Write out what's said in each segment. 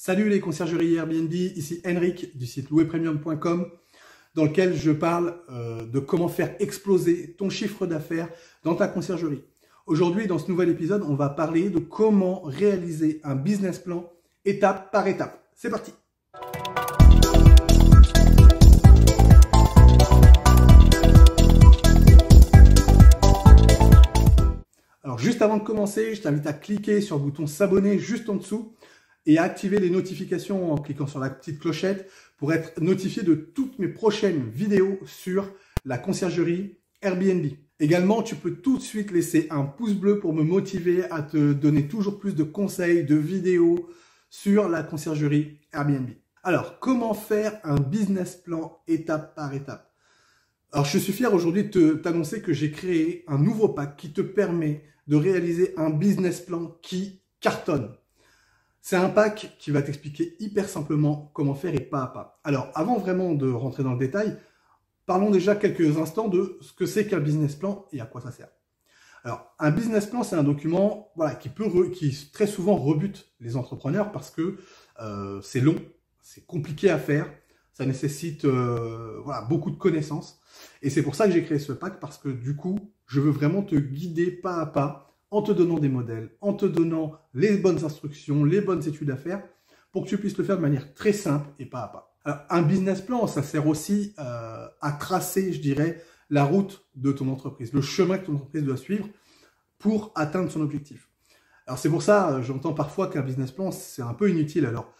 Salut les conciergeries Airbnb, ici Henrik du site louerpremium.com dans lequel je parle de comment faire exploser ton chiffre d'affaires dans ta conciergerie. Aujourd'hui, dans ce nouvel épisode, on va parler de comment réaliser un business plan étape par étape. C'est parti! Alors juste avant de commencer, je t'invite à cliquer sur le bouton s'abonner juste en dessous et à activer les notifications en cliquant sur la petite clochette pour être notifié de toutes mes prochaines vidéos sur la conciergerie Airbnb. Également, tu peux tout de suite laisser un pouce bleu pour me motiver à te donner toujours plus de conseils, de vidéos sur la conciergerie Airbnb. Alors, comment faire un business plan étape par étape? Alors, je suis fier aujourd'hui de t'annoncer que j'ai créé un nouveau pack qui te permet de réaliser un business plan qui cartonne. C'est un pack qui va t'expliquer hyper simplement comment faire et pas à pas. Alors, avant vraiment de rentrer dans le détail, parlons déjà quelques instants de ce que c'est qu'un business plan et à quoi ça sert. Alors, un business plan, c'est un document qui très souvent rebute les entrepreneurs parce que c'est long, c'est compliqué à faire, ça nécessite beaucoup de connaissances. Et c'est pour ça que j'ai créé ce pack parce que du coup, je veux vraiment te guider pas à pas en te donnant des modèles, en te donnant les bonnes instructions, les bonnes études à faire, pour que tu puisses le faire de manière très simple et pas à pas. Alors, un business plan, ça sert aussi à tracer, je dirais, la route de ton entreprise, le chemin que ton entreprise doit suivre pour atteindre son objectif. Alors, c'est pour ça, j'entends parfois qu'un business plan, c'est un peu inutile. Alors,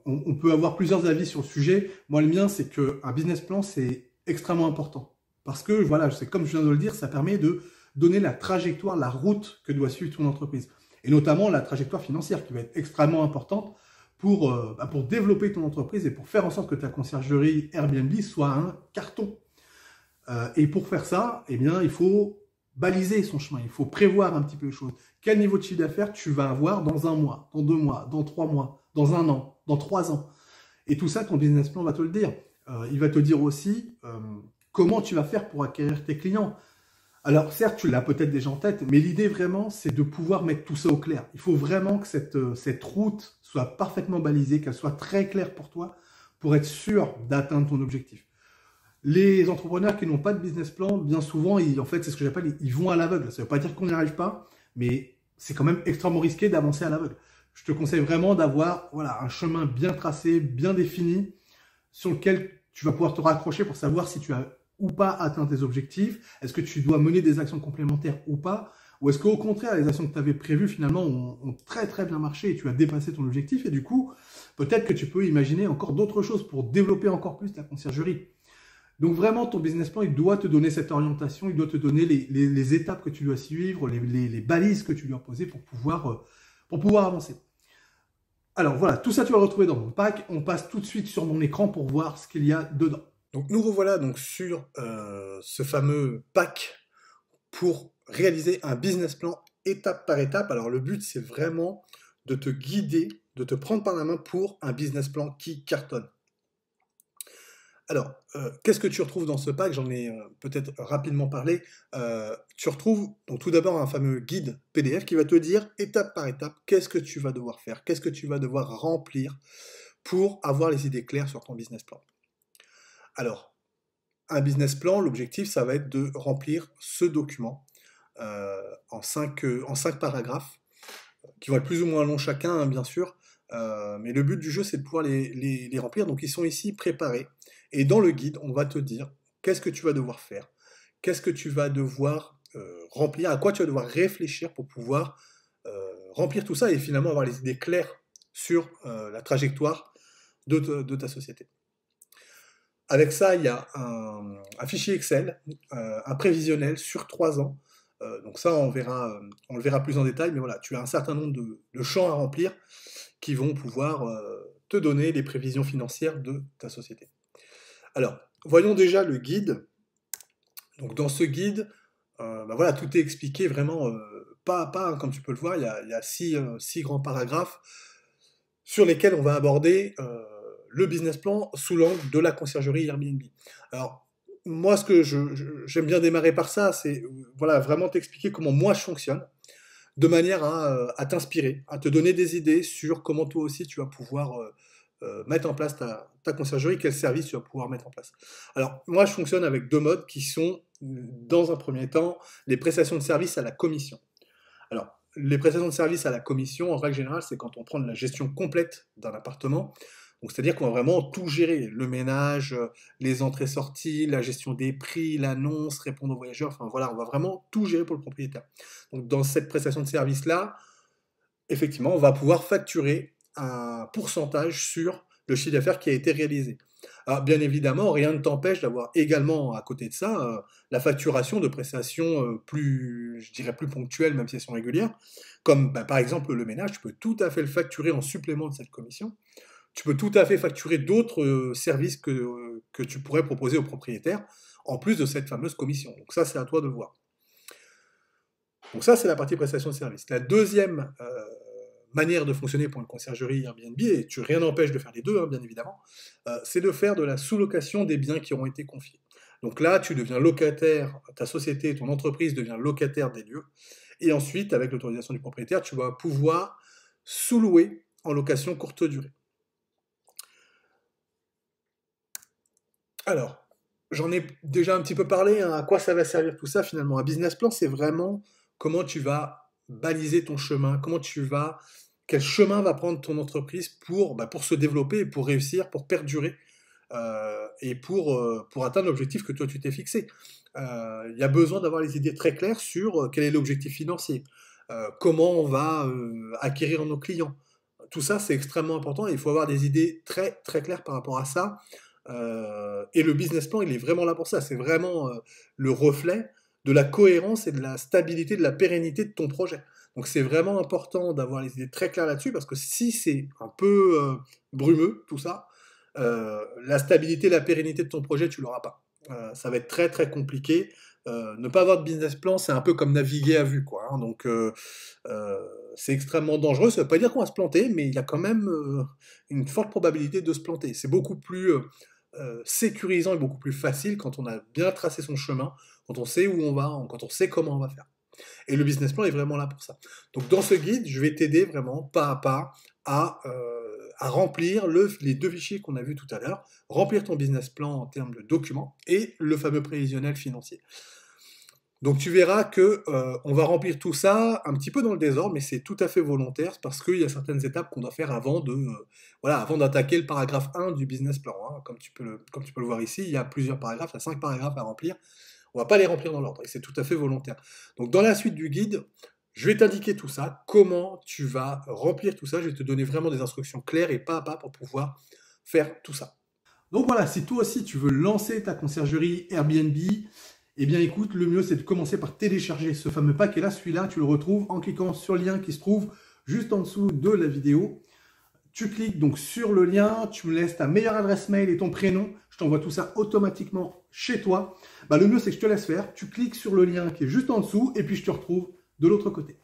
on peut avoir plusieurs avis sur le sujet. Moi, le mien, c'est qu'un business plan, c'est extrêmement important. Parce que, voilà, c'est comme je viens de le dire, ça permet de donner la trajectoire, la route que doit suivre ton entreprise. Et notamment la trajectoire financière qui va être extrêmement importante pour développer ton entreprise et pour faire en sorte que ta conciergerie Airbnb soit un carton. Et pour faire ça, eh bien, il faut baliser son chemin, il faut prévoir un petit peu les choses. Quel niveau de chiffre d'affaires tu vas avoir dans 1 mois, dans 2 mois, dans 3 mois, dans 1 an, dans 3 ans. Et tout ça, ton business plan va te le dire. Il va te dire aussi comment tu vas faire pour acquérir tes clients. Alors certes, tu l'as peut-être déjà en tête, mais l'idée vraiment, c'est de pouvoir mettre tout ça au clair. Il faut vraiment que cette route soit parfaitement balisée, qu'elle soit très claire pour toi, pour être sûr d'atteindre ton objectif. Les entrepreneurs qui n'ont pas de business plan, bien souvent, en fait, c'est ce que j'appelle, ils vont à l'aveugle. Ça ne veut pas dire qu'on n'y arrive pas, mais c'est quand même extrêmement risqué d'avancer à l'aveugle. Je te conseille vraiment d'avoir un chemin bien tracé, bien défini, sur lequel tu vas pouvoir te raccrocher pour savoir si tu as ou pas atteint tes objectifs. Est-ce que tu dois mener des actions complémentaires ou pas? Ou est-ce qu'au contraire, les actions que tu avais prévues finalement ont très très bien marché et tu as dépassé ton objectif? Et du coup, peut-être que tu peux imaginer encore d'autres choses pour développer encore plus ta conciergerie. Donc vraiment, ton business plan, il doit te donner cette orientation, il doit te donner les étapes que tu dois suivre, les balises que tu dois poser pour pouvoir avancer. Alors voilà, tout ça tu vas le retrouver dans mon pack. On passe tout de suite sur mon écran pour voir ce qu'il y a dedans. Donc nous revoilà donc sur ce fameux pack pour réaliser un business plan étape par étape. Alors le but, c'est vraiment de te guider, de te prendre par la main pour un business plan qui cartonne. Alors, qu'est-ce que tu retrouves dans ce pack? J'en ai peut-être rapidement parlé. Tu retrouves donc tout d'abord un fameux guide PDF qui va te dire étape par étape qu'est-ce que tu vas devoir faire, qu'est-ce que tu vas devoir remplir pour avoir les idées claires sur ton business plan. Alors, un business plan, l'objectif, ça va être de remplir ce document en 5 paragraphes, qui vont être plus ou moins longs chacun, hein, bien sûr, mais le but du jeu, c'est de pouvoir les remplir. Donc, ils sont ici préparés. Et dans le guide, on va te dire qu'est-ce que tu vas devoir faire, qu'est-ce que tu vas devoir remplir, à quoi tu vas devoir réfléchir pour pouvoir remplir tout ça et finalement avoir les idées claires sur la trajectoire de ta société. Avec ça, il y a un fichier Excel, un prévisionnel sur 3 ans. Donc ça, on le verra plus en détail, mais voilà, tu as un certain nombre de champs à remplir qui vont pouvoir te donner les prévisions financières de ta société. Alors, voyons déjà le guide. Donc dans ce guide, tout est expliqué vraiment pas à pas, hein, comme tu peux le voir. Il y a 6 grands paragraphes sur lesquels on va aborder le business plan sous l'angle de la conciergerie Airbnb. Alors, moi, ce que j'aime bien démarrer par ça, c'est vraiment t'expliquer comment moi je fonctionne. de manière à t'inspirer, à te donner des idées sur comment toi aussi tu vas pouvoir mettre en place ta conciergerie, quel service tu vas pouvoir mettre en place. Alors, moi, je fonctionne avec deux modes qui sont, dans un premier temps, les prestations de services à la commission. Alors, les prestations de services à la commission, en règle générale, c'est quand on prend la gestion complète d'un appartement. Donc, c'est-à-dire qu'on va vraiment tout gérer, le ménage, les entrées-sorties, la gestion des prix, l'annonce, répondre aux voyageurs, enfin voilà, on va vraiment tout gérer pour le propriétaire. Donc, dans cette prestation de service-là, effectivement, on va pouvoir facturer un pourcentage sur le chiffre d'affaires qui a été réalisé. Alors, bien évidemment, rien ne t'empêche d'avoir également, à côté de ça, la facturation de prestations plus, je dirais, plus ponctuelles, même si elles sont régulières, comme par exemple le ménage, tu peux tout à fait le facturer en supplément de cette commission. Tu peux tout à fait facturer d'autres services que tu pourrais proposer au propriétaire, en plus de cette fameuse commission. Donc ça, c'est à toi de le voir. Donc ça, c'est la partie prestation de service. La deuxième manière de fonctionner pour une conciergerie Airbnb, et rien n'empêche de faire les deux, hein, bien évidemment, c'est de faire de la sous-location des biens qui auront été confiés. Donc là, tu deviens locataire, ta société, ton entreprise devient locataire des lieux, et ensuite, avec l'autorisation du propriétaire, tu vas pouvoir sous-louer en location courte durée. Alors, j'en ai déjà un petit peu parlé, hein, à quoi ça va servir tout ça finalement. Un business plan, c'est vraiment comment tu vas baliser ton chemin, quel chemin va prendre ton entreprise pour se développer, et pour réussir, pour perdurer et pour atteindre l'objectif que toi tu t'es fixé. Il y a besoin d'avoir les idées très claires sur quel est l'objectif financier, comment on va acquérir nos clients. Tout ça, c'est extrêmement important et il faut avoir des idées très, très claires par rapport à ça. Et le business plan, il est vraiment là pour ça. C'est vraiment le reflet de la cohérence et de la stabilité, de la pérennité de ton projet. Donc c'est vraiment important d'avoir les idées très claires là-dessus, parce que si c'est un peu brumeux, tout ça, la stabilité, la pérennité de ton projet, tu l'auras pas. Ça va être très très compliqué. Ne pas avoir de business plan, c'est un peu comme naviguer à vue, quoi. Hein. Donc c'est extrêmement dangereux. Ça ne veut pas dire qu'on va se planter, mais il y a quand même une forte probabilité de se planter. C'est beaucoup plus sécurisant et beaucoup plus facile quand on a bien tracé son chemin, quand on sait où on va, quand on sait comment on va faire. Et le business plan est vraiment là pour ça. Donc dans ce guide, je vais t'aider vraiment pas à pas à remplir les deux fichiers qu'on a vus tout à l'heure, remplir ton business plan en termes de documents et le fameux prévisionnel financier. Donc tu verras que on va remplir tout ça un petit peu dans le désordre, mais c'est tout à fait volontaire parce qu'il y a certaines étapes qu'on doit faire avant avant d'attaquer le paragraphe 1 du business plan. Hein. Comme tu peux le voir ici, il y a plusieurs paragraphes, il y a 5 paragraphes à remplir. On ne va pas les remplir dans l'ordre, et c'est tout à fait volontaire. Donc dans la suite du guide, je vais t'indiquer tout ça, comment tu vas remplir tout ça. Je vais te donner vraiment des instructions claires et pas à pas pour pouvoir faire tout ça. Donc voilà, si toi aussi tu veux lancer ta conciergerie Airbnb, eh bien écoute, le mieux c'est de commencer par télécharger ce fameux pack. Et là, celui-là, tu le retrouves en cliquant sur le lien qui se trouve juste en dessous de la vidéo. Tu cliques donc sur le lien, tu me laisses ta meilleure adresse mail et ton prénom. Je t'envoie tout ça automatiquement chez toi. Le mieux, c'est que je te laisse faire. Tu cliques sur le lien qui est juste en dessous et puis je te retrouve de l'autre côté.